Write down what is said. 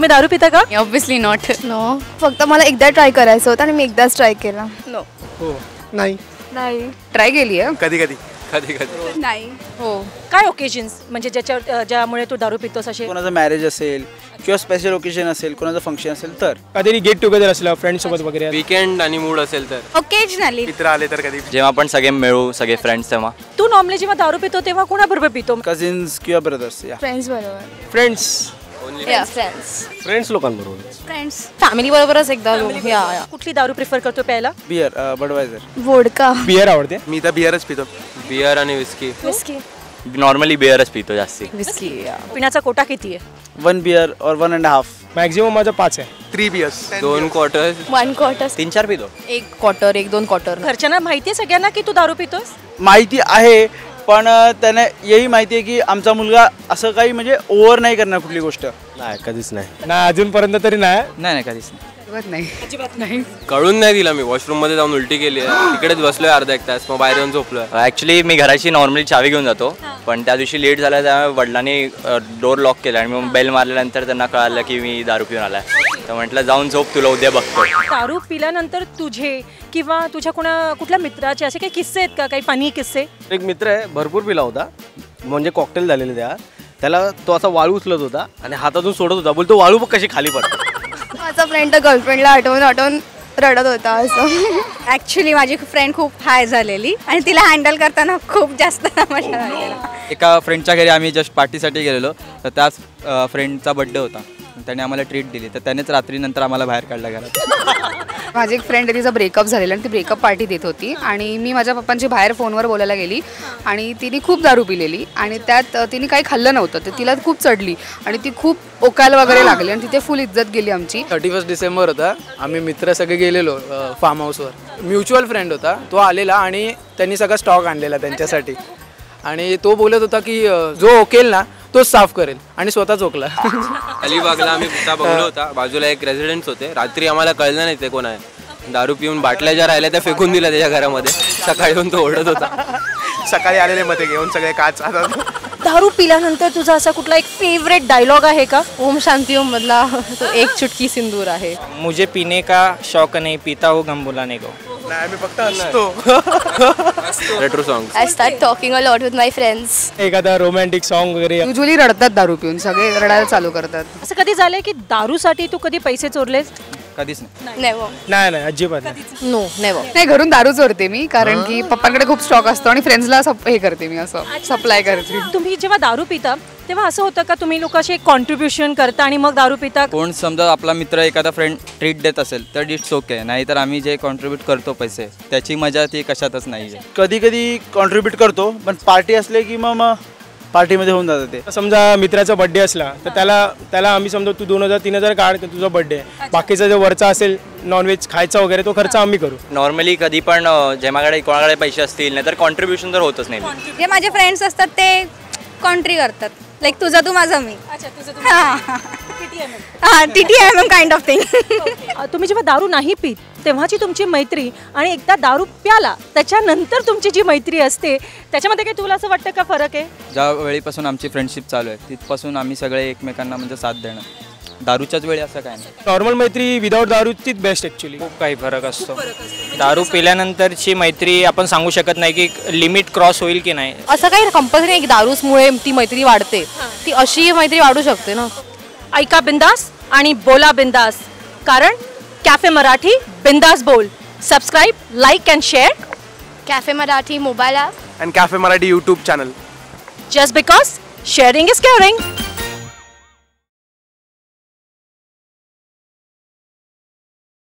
तुम्ही दारू पिता का? Obviously not. नो, फक्त मला एकदा ट्राय करायचं होतं आणि मी एकदाच ट्राय केला. नो. हो. नाही. नाही. ट्राय केली आहे. कधी कधी कधी कधी नाही. हो. काय ओकेजन्स म्हणजे ज्यामुळे तू दारू पितोस असे? कोणाचं मॅरेज असेल किंवा स्पेशल ओकेजन असेल, कोणाचं फंक्शन असेल तर. कधी गेट टुगेदर असलं फ्रेंड्स सोबत वगैरे. वीकेंड आणि मूड असेल तर. ओकेजनली. मित्र आले तर कधी. जेव्हा आपण सगळे मिळू, सगळे फ्रेंड्स तेव्हा. तू नॉर्मली जेव्हा दारू पितो तेव्हा कोणाबरोबर पितो? कझिन्स किंवा ब्रदर्स. या फ्रेंड्स बरोबर. फ्रेंड्स. फ्रेंड्स लोकांबरोबर. फ्रेंड्स. फॅमिली बरोबरच एकदा. कुठली दारू प्रिफर करतो प्यायला? बियर, बडवायझर. वोडका. बियर आवडते. मी तर बिअरच पितो. बिअर आणि विस्की. विस्की. नॉर्मली बिअरच पितो जास्ती. विस्की. पिण्याचा कोटा किती आहे? 1 बियर और 1.5. मॅक्झिमम माझं 5 आहे. 3 बियर्स. 2 क्वार्टर. 1 क्वार्टर. 3-4 पितो. 1 क्वार्टर, 1-2 क्वार्टर. घरच्यांना माहिती आहे सगळ्यांना की तू दारू पितोस? माहिती आहे, पण त्याने यही माहिती आहे की आमचा मुलगा असं काही म्हणजे ओव्हर नाही करणार कुठली गोष्ट. नाही, कधीच नाही. ना अजूनपर्यंत तरी नाही. नाही कधीच नाही. अजिबात नाही. कळून नाही दिला मी. वॉशरूम मध्ये जाऊन उलटी केली आहे. तिकडेच बसलोय अर्धा 1 तास, मग बाहेर येऊन झोपलोय. ॲक्च्युली मी घराची नॉर्मली चावी घेऊन जातो, पण त्या दिवशी लेट झाला त्यामुळे वडिलांनी डोर लॉक केला आणि मग बेल मारल्यानंतर त्यांना कळालं की मी दारू पिऊन आलाय. तर म्हटलं जाऊन झोप, तुला उद्या बघतो. दारू पिल्यानंतर तुझे किंवा तुझ्या कुठल्या मित्राचे असे काही किस्से आहेत का, काही फनी किस्से? एक मित्र आहे, भरपूर पिला होता, म्हणजे कॉकटेल झालेले त्याला तो असा वाळू उचलत होता आणि हातातून सोडत होता. बोलतो वाळू बघ कशी खाली पडते. माझा फ्रेंड तर गर्लफ्रेंडला आठवून रडत होता असं. ॲक्च्युली माझी फ्रेंड खूप हाय झालेली आणि तिला हँडल करताना खूप जास्त तमाशा झालेला. एका फ्रेंडच्या घरी आम्ही जस्ट पार्टीसाठी गेलेलो, तर त्याच फ्रेंडचा बड्डे होता. त्याने आम्हाला ट्रीट दिली, तर त्यानेच रात्रीनंतर आम्हाला बाहेर काढला घरात. माझी एक फ्रेंड आहे, तिचा ब्रेकअप झालेला आणि ती ब्रेकअप पार्टी देत होती आणि मी माझ्या पप्पांची बाहेर फोनवर बोलायला गेली आणि तिने खूप दारू पिलेली आणि त्यात तिने काही खाल्लं नव्हतं, तर तिला खूप चढली आणि ती खूप ओकायला वगैरे लागली आणि तिथे फुल इज्जत गेली आमची. 31 डिसेंबर होता, आम्ही मित्र सगळे गेलेलो फार्म हाऊसवर. म्युच्युअल फ्रेंड होता, तो आलेला आणि त्यांनी सगळा स्टॉक आणलेला त्यांच्यासाठी आणि तो बोलत होता की जो ओकेल ना तोच साफ करेल आणि स्वतः चोकला. अलिबागला आम्ही भुता बघलो होता. बाजूला एक रेसिडेंट्स होते. रात्री आम्हाला कळलं नाही ते कोण आहे. दारू पिऊन बाटल्या ज्या राहिल्या त्या फेकून दिल्या त्याच्या घरामध्ये. सकाळी येऊन तो ओरडत होता. सकाळी आलेले मते घेऊन सगळे काच. दारू पिल्यानंतर तुझा असा कुठला एक फेवरेट डायलॉग आहे का? ओम शांती ओम मधला तो एक चुटकी सिंदूर आहे. मुझे पीने का शौक नहीं, पीता हूँ गम भुलाने को. नाही, मी फक्त हसतो. Retro song. I start talking a lot with my friends. एखादा रोमॅन्टिक सॉन्ग वगैरे. युजली रडतात दारू पिऊन, सगळे रडायला चालू करतात. असं कधी झालंय की दारूसाठी तू कधी पैसे चोरलेस? कधीच नाही. नाही अजिबात नाही. No never. नाही, घरून दारू चोरते मी, कारण की पप्पांकडे खूप स्टॉक असतो आणि फ्रेंड्सला हे करते मी, असं सप्लाय करते. तुम्ही जेव्हा दारू पिता तेव्हा असं होतं का तुम्ही लोक असे कॉन्ट्रीब्युशन करता आणि मग दारू पिता? कोण समजा आपला मित्र एखादा फ्रेंड ट्रीट देत असेल तर इट्स ओके, नाहीतर आम्ही जे कॉन्ट्रीब्यूट करतो पैसे त्याची मजा ती कशातच नाही. कधी कधी कॉन्ट्रीब्यूट करतो, पण पार्टी असले की मग पार्टीमध्ये होऊन जातं ते. समजा मित्राचा बर्थडे असला तर त्याला आम्ही समजा तू 2000-3000 काढ, तुझा बर्थडे. बाकीचा जो वरचा असेल नॉनव्हेज खायचा वगैरे तो खर्च आम्ही करू. नॉर्मली कधी पण ज्याच्याकडे कोणाकडे पैसे असतील नाहीतर कॉन्ट्रीब्युशन तर होतच नाही. जे माझे फ्रेंड्स असतात ते कॉन्ट्री करतात, लाईक तुझा तू माझा मी. TTM kind of thing. तुम्ही जेव्हा दारू नाही पित तेव्हाची तुमची मैत्री आणि एकदा दारू प्याला त्याच्यानंतर तुमची जी मैत्री असते त्याच्यामध्ये काही तुला असं वाटतं का फरक आहे? ज्या वेळीपासून आमची फ्रेंडशिप चालू आहे तिथपासून आम्ही सगळे एकमेकांना म्हणजे साथ देणं. दारूच्याच वेळी असं काय नाही. नॉर्मल मैत्री विदाऊट दारूचीच बेस्ट ॲक्च्युली. खूप काही फरक असतो. दारू पिल्यानंतरची मैत्री आपण सांगू शकत नाही की लिमिट क्रॉस होईल की नाही. असं काही कंपल्सरी नाही, दारूमुळे ती मैत्री वाढते. ती अशी मैत्री वाढू शकते ना. ऐका बिंदास आणि बोला बिंदास, कारण कॅफे मराठी बिंदास बोल. Subscribe, like and share. Cafe Marathi mobile app and Cafe Marathi YouTube channel. Just because sharing is caring.